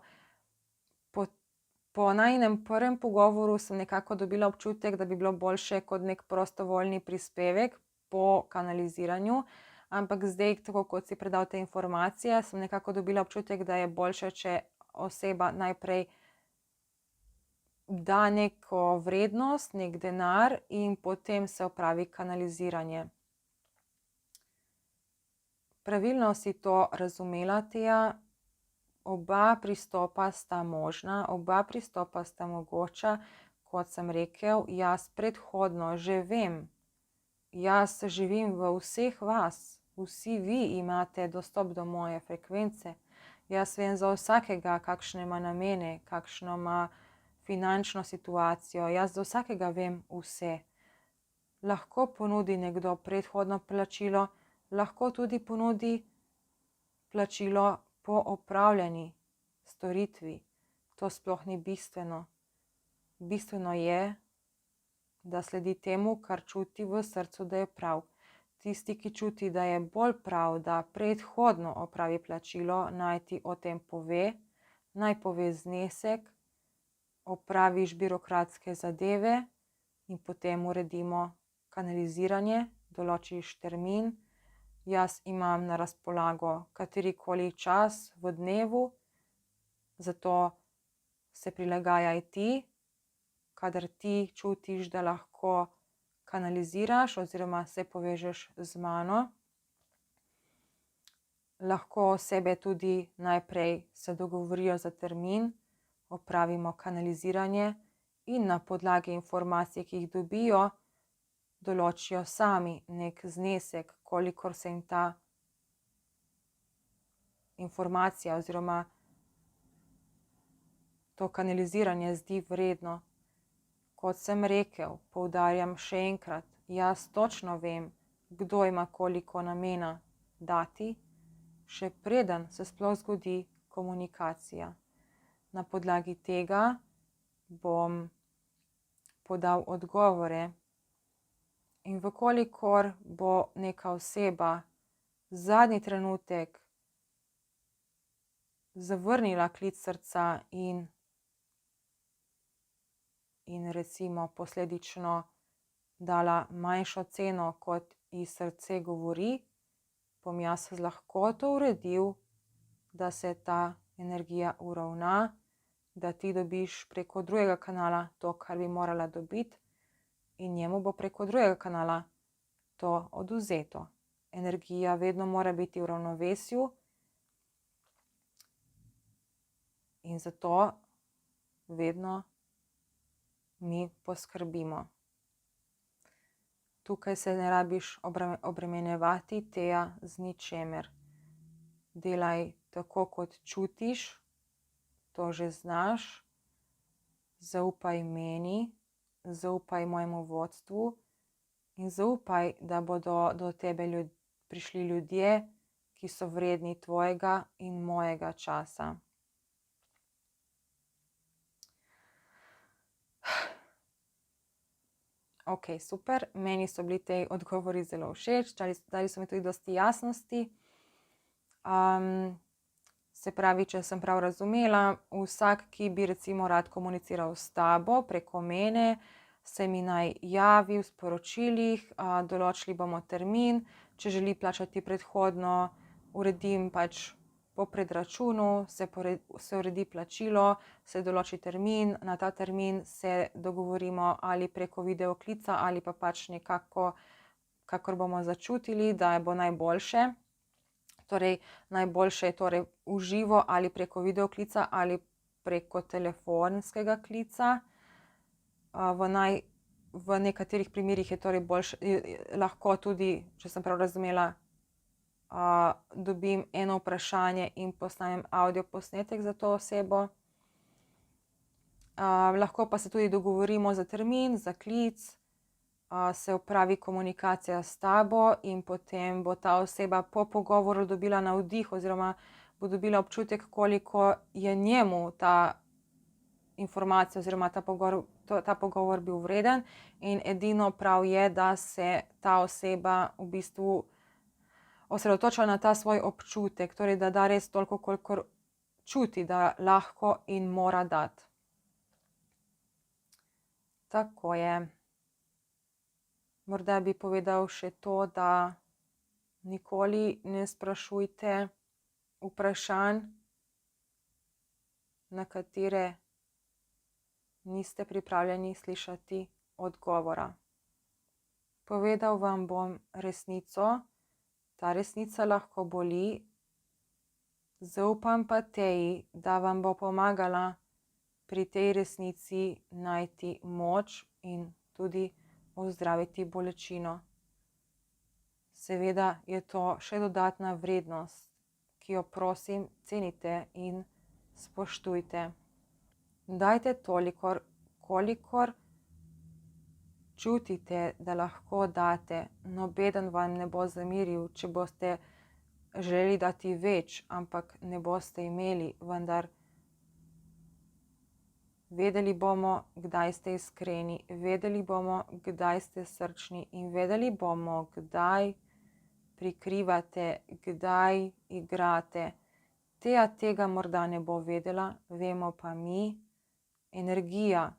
po najinem prvem pogovoru sem nekako dobila občutek, da bi bilo boljše kot nek prostovoljni prispevek po kanaliziranju, ampak zdaj, tako kot si predal te informacije, sem nekako dobila občutek, da je boljše, če oseba najprej da neko vrednost, nek denar in potem se opravi kanaliziranje. Pravilno si to razumela, Teja. Oba pristopa sta možna, oba pristopa sta mogoča. Kot sem rekel, jaz predhodno že vem, jaz živim v vseh vas, vsi vi imate dostop do moje frekvence. Jaz vem za vsakega, kakšne ima namene, kakšno ima finančno situacijo, jaz za vsakega vem vse. Lahko ponudi nekdo predhodno plačilo, lahko tudi ponudi plačilo po opravljeni storitvi. To sploh ni bistveno. Bistveno je, da sledi temu, kar čuti v srcu, da je prav. Tisti, ki čuti, da je bolj prav, da predhodno opravi plačilo, naj ti o tem pove, naj pove znesek, opraviš birokratske zadeve in potem uredimo kanaliziranje, določiš termin. Jaz imam na razpolago katerikoli čas v dnevu, zato se prilagajaj ti, kadar ti čutiš, da lahko kanaliziraš oziroma se povežeš z mano. Lahko osebe tudi najprej se dogovorijo za termin, opravimo kanaliziranje in na podlagi informacij, ki jih dobijo, določijo sami nek znesek, kolikor se jim ta informacija oziroma to kanaliziranje zdi vredno. Kot sem rekel, poudarjam še enkrat, jaz točno vem, kdo ima koliko namena dati, še preden se sploh zgodi komunikacija. Na podlagi tega bom podal odgovore. In vkolikor bo neka oseba zadnji trenutek zavrnila klic srca in recimo posledično dala manjšo ceno, kot ji srce govori, bom jaz z lahkoto uredil, da se ta energija uravna, da ti dobiš preko drugega kanala to, kar bi morala dobiti, in njemu bo preko drugega kanala to odvzeto. Energija vedno mora biti v ravnovesju in zato vedno mi poskrbimo. Tukaj se ne rabiš obremenjevati, Teja, z ničemer. Delaj tako, kot čutiš, to že znaš, zaupaj meni, zaupaj mojemu vodstvu in zaupaj, da bodo do tebe prišli ljudje, ki so vredni tvojega in mojega časa. Ok, super, meni so bili ti odgovori zelo všeč, dali so mi tudi dosti jasnosti. Se pravi, če sem prav razumela, vsak, ki bi recimo rad komuniciral s tabo preko mene, se mi naj javi v sporočilih, določili bomo termin, če želi plačati predhodno, uredim pač po predračunu, se uredi plačilo, se določi termin, na ta termin se dogovorimo ali preko videoklica ali pa pač nekako, kakor bomo začutili, da bo najboljše. Torej, najboljše je torej v živo ali preko videoklica ali preko telefonskega klica. V nekaterih primerih je torej lahko tudi, če sem prav razumela, dobim eno vprašanje in posnamem audio posnetek za to osebo. Lahko pa se tudi dogovorimo za termin, za klic, se opravi komunikacija s tabo in potem bo ta oseba po pogovoru dobila navdih oziroma bo dobila občutek, koliko je njemu ta informacija oziroma ta pogovor bil vreden, in edino prav je, da se ta oseba v bistvu osredotoča na ta svoj občutek, torej da da res toliko, kolikor čuti, da lahko in mora dati. Tako je. Morda bi povedal še to, da nikoli ne sprašujte vprašanj, na katere niste pripravljeni slišati odgovora. Povedal vam bom resnico, ta resnica lahko boli, zaupam pa Teji, da vam bo pomagala pri tej resnici najti moč in tudi ozdraviti bolečino. Seveda je to še dodatna vrednost, ki jo prosim cenite in spoštujte. Dajte toliko, kolikor čutite, da lahko date. Nobeden vam ne bo zameril, če boste želeli dati več, ampak ne boste imeli, vendar vedeli bomo, kdaj ste iskreni, vedeli bomo, kdaj ste srčni in vedeli bomo, kdaj prikrivate, kdaj igrate. Teja tega morda ne bo vedela, vemo pa mi. Energija,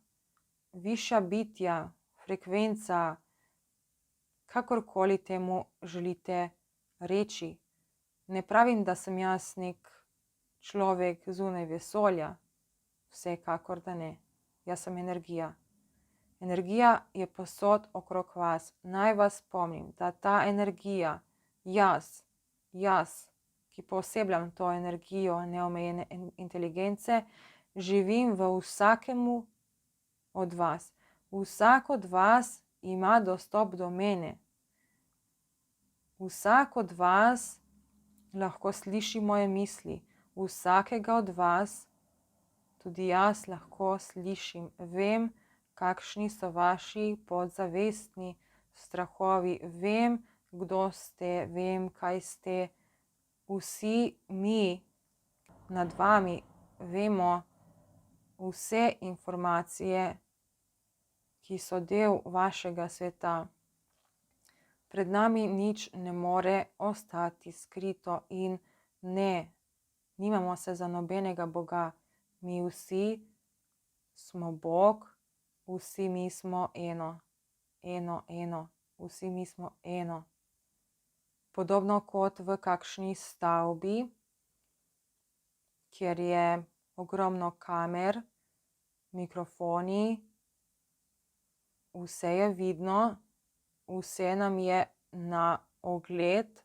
višja bitja, frekvenca, kakorkoli temu želite reči. Ne pravim, da sem jaz nek človek zunaj vesolja, vsekakor da ne. Jaz sem energija. Energija je povsod okrog vas. Naj vas spomnim, da ta energija, jaz, ki poosebljam to energijo neomejene inteligence, živim v vsakemu od vas. Vsak od vas ima dostop do mene. Vsak od vas lahko sliši moje misli. Vsakega od vas tudi jaz lahko slišim. Vem, kakšni so vaši podzavestni strahovi. Vem, kdo ste, vem, kaj ste. Vsi mi nad vami vemo vse informacije, ki so del vašega sveta. Pred nami nič ne more ostati skrito in ne, nimamo se za nobenega Boga. Mi vsi smo Bog, vsi mi smo eno. Vsi mi smo eno. Podobno kot v kakšni stavbi, kjer je ogromno kamer, mikrofoni, vse je vidno, vse nam je na ogled,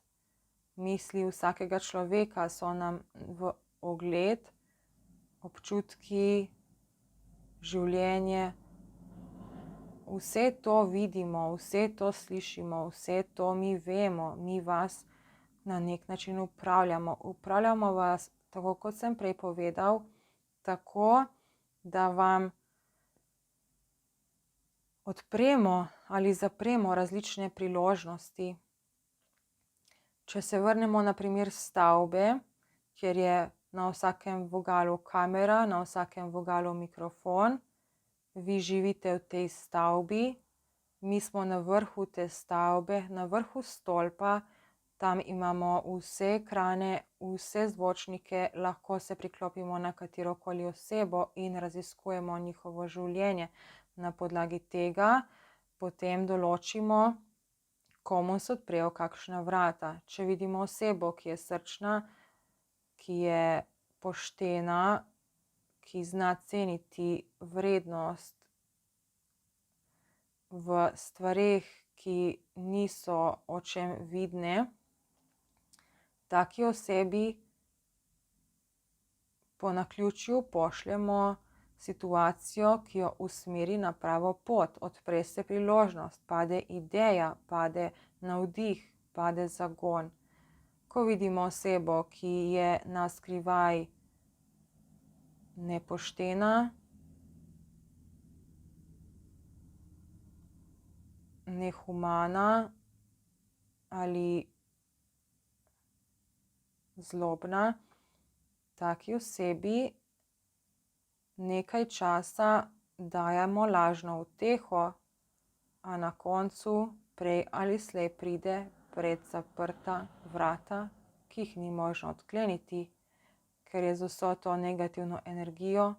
misli vsakega človeka so nam v ogled, občutki, življenje, vse to vidimo, vse to slišimo, vse to mi vemo, mi vas na nek način upravljamo. Upravljamo vas, tako kot sem prej povedal, tako, da vam odpremo ali zapremo različne priložnosti. Če se vrnemo na primer stavbe, kjer je na vsakem vogalu kamera, na vsakem vogalu mikrofon, vi živite v tej stavbi, mi smo na vrhu te stavbe, na vrhu stolpa, tam imamo vse ekrane, vse zvočnike, lahko se priklopimo na katerokoli osebo in raziskujemo njihovo življenje. Na podlagi tega potem določimo, komu se odprejo kakšna vrata. Če vidimo osebo, ki je srčna, ki je poštena, ki zna ceniti vrednost v stvareh, ki niso očem vidne, taki osebi po naključju pošljemo situacijo, ki jo usmeri na pravo pot, odpre se priložnost, pade ideja, pade navdih, pade zagon. Ko vidimo osebo, ki je na skrivaj nepoštena, nehumana ali zlobna, taki osebi nekaj časa dajemo lažno uteho, a na koncu prej ali slej pride pred zaprta vrata, ki jih ni možno odkleniti, ker je z vso to negativno energijo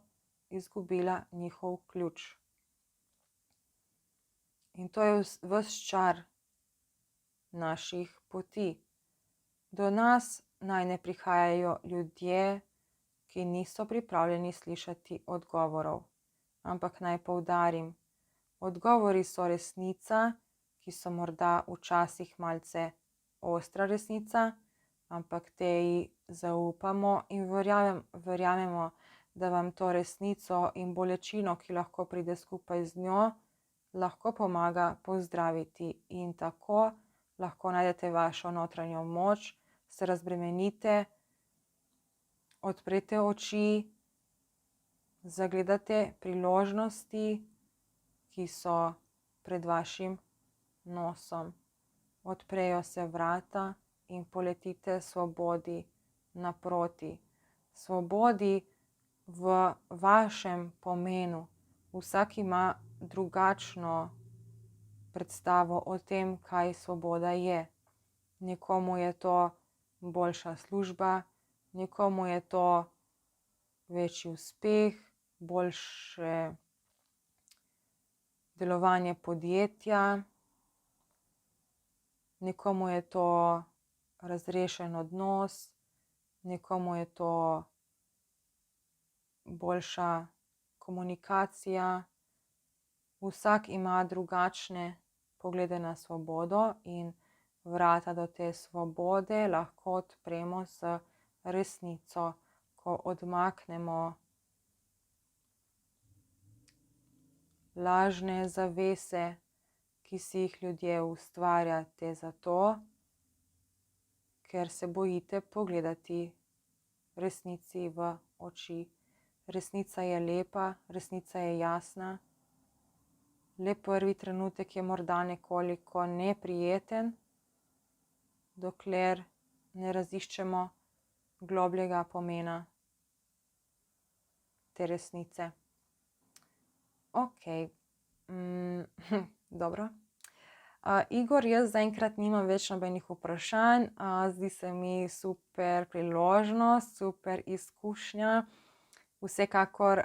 izgubila njihov ključ. In to je ves čar naših poti. Do nas naj ne prihajajo ljudje, ki niso pripravljeni slišati odgovorov. Ampak naj poudarim, odgovori so resnica, ki so morda včasih malce ostra resnica, ampak teji zaupamo in verjamemo, da vam to resnico in bolečino, ki lahko pride skupaj z njo, lahko pomaga pozdraviti in tako lahko najdete vašo notranjo moč, se razbremenite, odprete oči, zagledate priložnosti, ki so pred vašim nosom. Odprejo se vrata in poletite svobodi naproti. Svobodi v vašem pomenu. Vsak ima drugačno predstavo o tem, kaj svoboda je. Nekomu je to boljša služba, nekomu je to večji uspeh, boljše delovanje podjetja, nekomu je to razrešen odnos, nekomu je to boljša komunikacija. Vsak ima drugačne poglede na svobodo in vrata do te svobode lahko odpremo z resnico, ko odmaknemo lažne zavese, ki si jih ljudje ustvarjate zato, ker se bojite pogledati resnici v oči. Resnica je lepa, resnica je jasna. Le prvi trenutek je morda nekoliko neprijeten, dokler ne raziščemo globljega pomena te resnice. Ok, dobro. Igor, jaz zaenkrat nimam več nobenih vprašanj. Zdi se mi super priložnost, super izkušnja. Vsekakor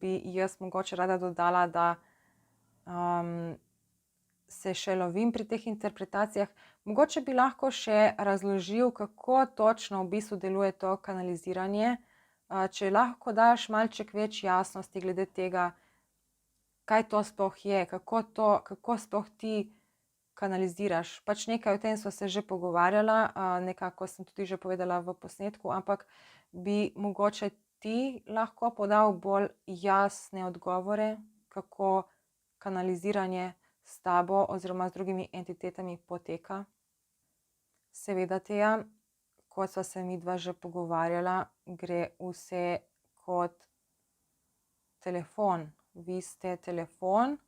bi jaz mogoče rada dodala, da se še lovim pri teh interpretacijah. Mogoče bi lahko še razložil, kako točno v bistvu deluje to kanaliziranje. Če lahko daš malček več jasnosti glede tega, kaj to sploh je, kako sploh ti kanaliziraš. Pač nekaj o tem sva se že pogovarjala, nekako sem tudi že povedala v posnetku, ampak bi mogoče ti lahko podal bolj jasne odgovore, kako kanaliziranje s tabo oziroma z drugimi entitetami poteka. Seveda, Teja, kot sva se midva že pogovarjala, gre vse kot telefon. Vi ste telefon.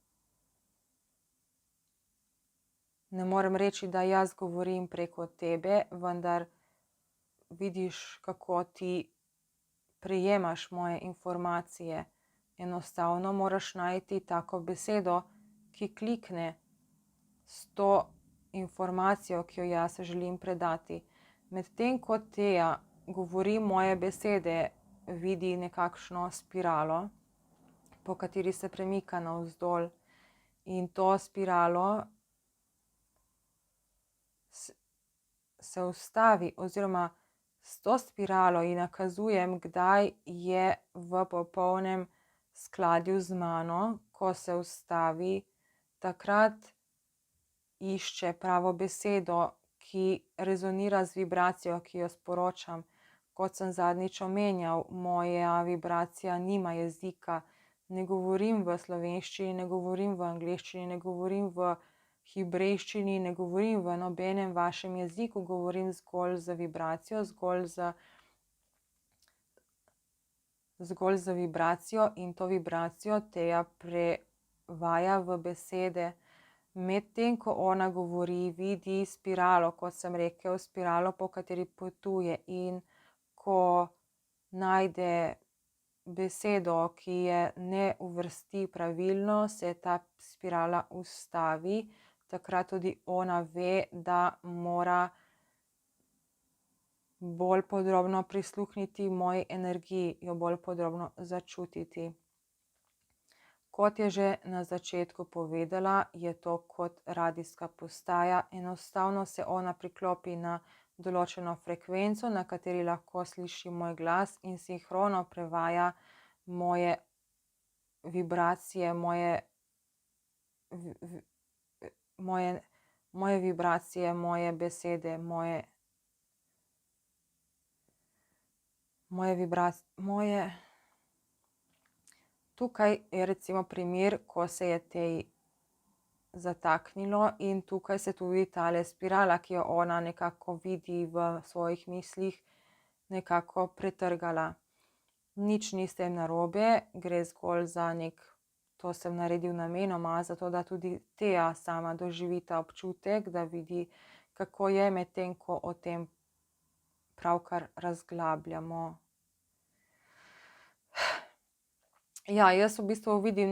Ne morem reči, da jaz govorim preko tebe, vendar vidiš, kako ti prejemaš moje informacije. Enostavno moraš najti tako besedo, ki klikne s to informacijo, ki jo jaz želim predati. Medtem ko Teja govori moje besede, vidi nekakšno spiralo, po kateri se premika navzdol, in to spiralo se ustavi oziroma s to spiralo ji nakazujem, kdaj je v popolnem skladju z mano, ko se ustavi, takrat išče pravo besedo, ki rezonira z vibracijo, ki jo sporočam. Kot sem zadnjič omenjal, moja vibracija nima jezika. Ne govorim v slovenščini, ne govorim v angleščini, ne govorim v hebrejščini, ne govorim v nobenem vašem jeziku, govorim zgolj z vibracijo, zgolj z vibracijo, in to vibracijo Teja prevaja v besede. Medtem ko ona govori, vidi spiralo, kot sem rekel, spiralo, po kateri potuje, in ko najde besedo, ki je ne uvrsti pravilno, se ta spirala ustavi. Takrat tudi ona ve, da mora bolj podrobno prisluhniti moji energiji, jo bolj podrobno začutiti. Kot je že na začetku povedala, je to kot radijska postaja. Enostavno se ona priklopi na določeno frekvenco, na kateri lahko sliši moj glas, in sinhrono prevaja moje vibracije, moje vibracije, moje besede, Tukaj je recimo primer, ko se je tej zataknilo, in tukaj se tudi tale spirala, ki jo ona nekako vidi v svojih mislih, nekako pretrgala. Nič ni s tem narobe, gre zgolj za to sem naredil namenoma, zato da tudi Teja sama doživi ta občutek, da vidi, kako je, medtem ko o tem pravkar razglabljamo. Ja, jaz v bistvu vidim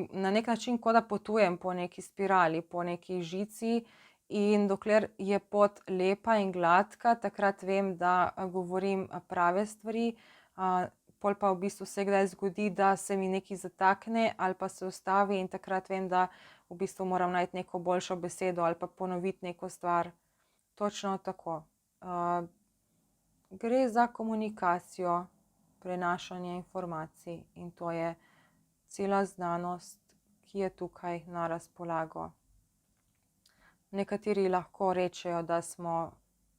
na nek način, kot da potujem po neki spirali, po neki žici, in dokler je pot lepa in gladka, takrat vem, da govorim prave stvari. Pol pa v bistvu se kdaj zgodi, da se mi nekaj zatakne ali pa se ustavi, in takrat vem, da v bistvu moram najti neko boljšo besedo ali pa ponoviti neko stvar. Točno tako. Gre za komunikacijo, prenašanje informacij, in to je cela znanost, ki je tukaj na razpolago. Nekateri lahko rečejo, da smo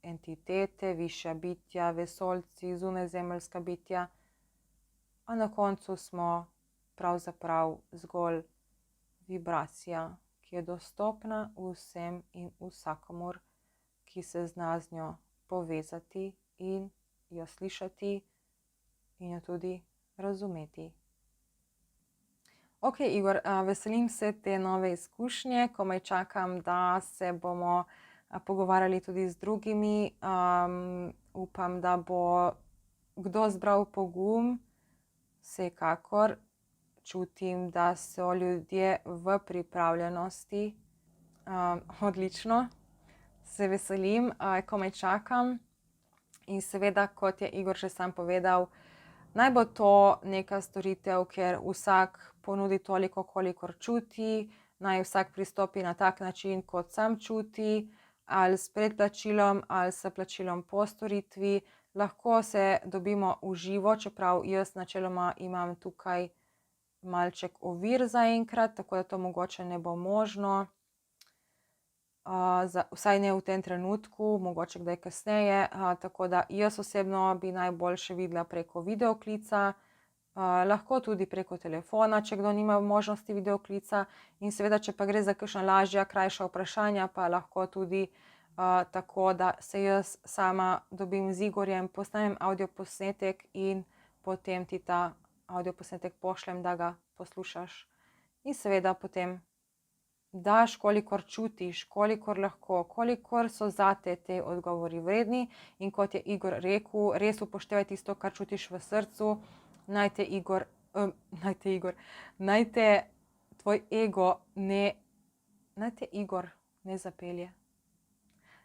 entitete, višja bitja, vesoljci, zunajzemeljska bitja, a na koncu smo pravzaprav zgolj vibracija, ki je dostopna vsem in vsakomur, ki se zna z njo povezati in jo slišati in jo tudi razumeti. Ok, Igor, veselim se te nove izkušnje, komaj čakam, da se bomo pogovarjali tudi z drugimi. Upam, da bo kdo zbral pogum. Vsekakor čutim, da so ljudje v pripravljenosti. Odlično, se veselim, komaj čakam. In seveda, kot je Igor že sam povedal, naj bo to neka storitev, kjer vsak ponudi toliko, kolikor čuti, naj vsak pristopi na tak način, kot sam čuti, ali s predplačilom ali s plačilom po storitvi. Lahko se dobimo v živo, čeprav jaz načeloma imam tukaj malček ovir zaenkrat, tako da to mogoče ne bo možno. Vsaj ne v tem trenutku, mogoče kdaj kasneje, tako da jaz osebno bi najboljše videla preko videoklica, lahko tudi preko telefona, če kdo nima možnosti videoklica, in seveda, če pa gre za kakšna lažja, krajša vprašanja, pa lahko tudi tako, da se jaz sama dobim z Igorjem, posnemem avdioposnetek in potem ti ta avdioposnetek pošljem, da ga poslušaš, in seveda potem daš, kolikor čutiš, kolikor lahko, kolikor so zate te odgovori vredni. In kot je Igor rekel, res upoštevaj tisto, kar čutiš v srcu. Naj te tvoj ego ne zapelje.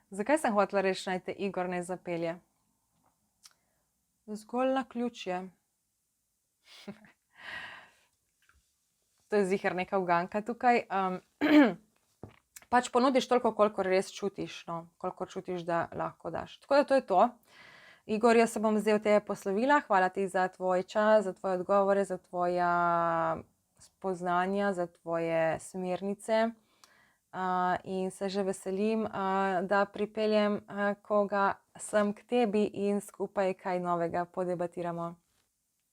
Zakaj sem hotela reči, naj te Igor ne zapelje? Zgolj naključje. To je ziher neka uganka tukaj. pač ponudiš toliko, koliko res čutiš, no, koliko čutiš, da lahko daš. Tako da to je to. Igor, jaz se bom zdaj od tebe poslovila. Hvala ti za tvoj čas, za tvoje odgovore, za tvoja spoznanja, za tvoje smernice. In se že veselim, da pripeljem koga sem k tebi in skupaj kaj novega podebatiramo.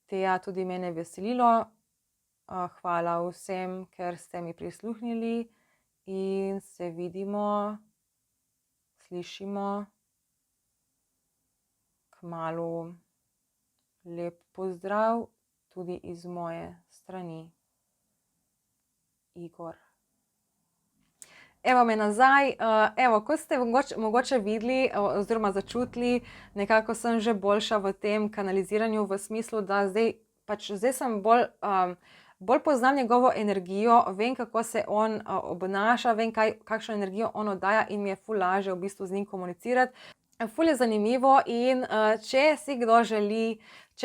Teja, tudi mene veselilo. Hvala vsem, ker ste mi prisluhnili in se vidimo, slišimo kmalu. Lep pozdrav tudi iz moje strani. Igor. Evo me nazaj. Evo, kot ste mogoče videli oziroma začutili, nekako sem že boljša v tem kanaliziranju, v smislu, da zdaj sem bolj poznam njegovo energijo, vem, kako se on obnaša, vem, kakšno energijo on oddaja in mi je ful lažje v bistvu z njim komunicirati. Ful je zanimivo in če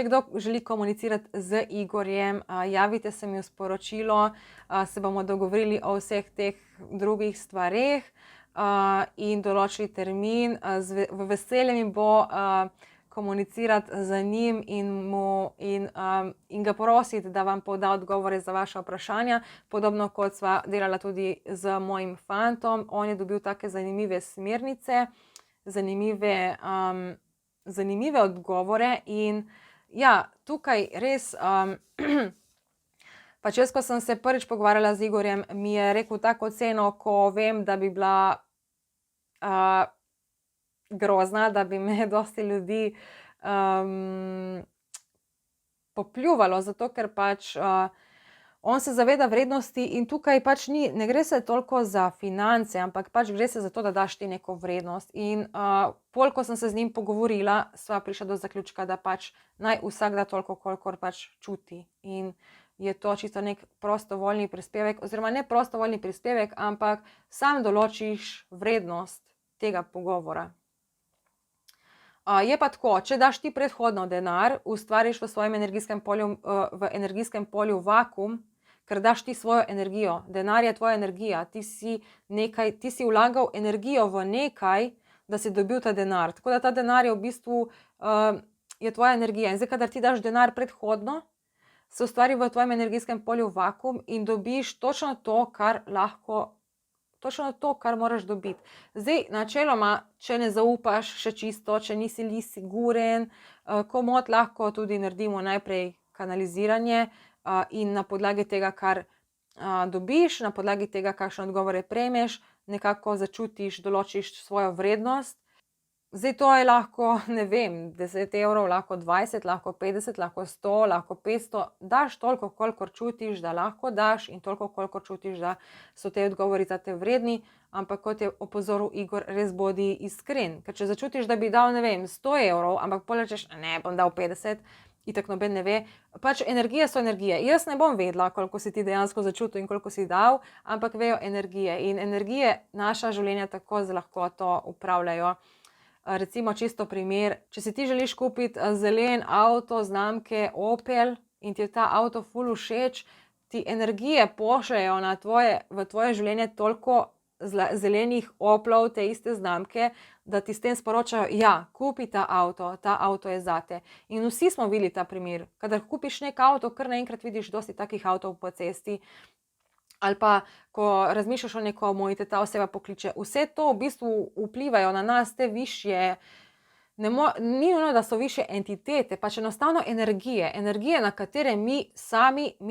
kdo želi komunicirati z Igorjem, javite se mi v sporočilo, se bomo dogovorili o vseh teh drugih stvareh in določili termin. V veselje mi bo komunicirati z njim in ga prositi, da vam poda odgovore za vaše vprašanja, podobno kot sva delala tudi z mojim fantom. On je dobil take zanimive smernice, zanimive odgovore in ja, tukaj res, pač jaz, ko sem se prvič pogovarjala z Igorjem, mi je rekel tako oceno, ko vem, da bi bila grozna, da bi me dosti ljudi popljuvalo, zato ker pač on se zaveda vrednosti in tukaj pač ne gre se toliko za finance, ampak pač gre se za to, da daš ti neko vrednost. In pol, ko sem se z njim pogovorila, sva prišla do zaključka, da pač naj vsak da toliko, kolikor pač čuti. In je to čisto nek prostovoljni prispevek, oziroma ne prostovoljni prispevek, ampak sam določiš vrednost tega pogovora. Je pa tako, če daš ti predhodno denar, ustvariš v svojem energijskem polju vakuum, ker daš ti svojo energijo. Denar je tvoja energija. Ti si vlagal energijo v nekaj, da si dobil ta denar. Tako da ta denar je v bistvu je tvoja energija. In zdaj, kadar ti daš denar predhodno, se ustvari v tvojem energijskem polju vakuum in dobiš točno to, kar moraš dobiti. Zdaj, načeloma, če ne zaupaš še čisto, če nisi siguren, komot lahko tudi naredimo najprej kanaliziranje in na podlagi tega, kar dobiš, na podlagi tega, kakšne odgovore prejmeš, nekako začutiš, določiš svojo vrednost. Zdaj, to je lahko, ne vem, 10 evrov, lahko 20, lahko 50, lahko 100, lahko 500. Daš toliko, kolikor čutiš, da lahko daš in toliko, kolikor čutiš, da so te odgovori za te vredni. Ampak kot je opozoril Igor, res bodi iskren. Ker če začutiš, da bi dal, ne vem, 100 evrov, ampak potem rečeš, ne, bom dal 50, itak noben ne ve. Pač energije so energije. Jaz ne bom vedela, koliko si ti dejansko začutil in koliko si dal, ampak vejo energije. In energije naša življenja tako z lahkoto upravljajo. Recimo čisto primer, če si ti želiš kupiti zelen avto znamke Opel in ti je ta avto ful všeč, ti energije pošljejo v tvoje življenje toliko zelenih Oplov te iste znamke, da ti s tem sporočajo, ja, kupi ta avto je zate. In vsi smo videli ta primer. Kadar kupiš nek avto, kar naenkrat vidiš dosti takih avtov po cesti, ali pa, ko razmišljaš o nekomu in te ta oseba pokliče. Vse to v bistvu vplivajo na nas, te višje, ni nujno, da so višje entitete, pač enostavno energije. Energije, na katere mi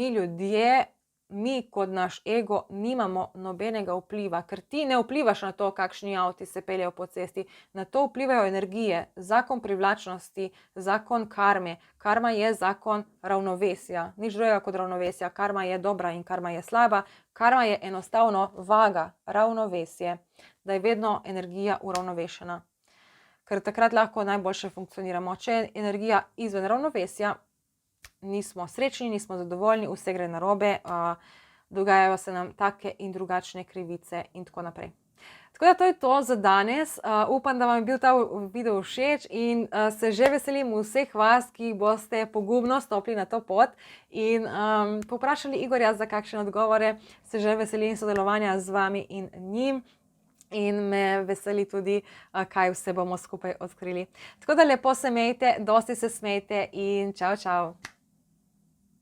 ljudje, mi kot naš ego nimamo nobenega vpliva, ker ti ne vplivaš na to, kakšni avti se peljejo po cesti. Na to vplivajo energije, zakon privlačnosti, zakon karme. Karma je zakon ravnovesja, nič drugega kot ravnovesja. Karma je dobra in karma je slaba. Karma je enostavno vaga, ravnovesje, da je vedno energija uravnovešena. Ker takrat lahko najboljše funkcioniramo. Če je energija izven ravnovesja, nismo srečni, nismo zadovoljni, vse gre narobe, dogajajo se nam take in drugačne krivice in tako naprej. Tako da to je to za danes. Upam, da vam je bil ta video všeč in se že veselim vseh vas, ki boste pogumno stopili na to pot in povprašali Igorja za kakšne odgovore. Se že veselim sodelovanja z vami in njim. In me veseli tudi, kaj vse bomo skupaj odkrili. Tako da lepo se imejte, dosti se smejte in čau, čau.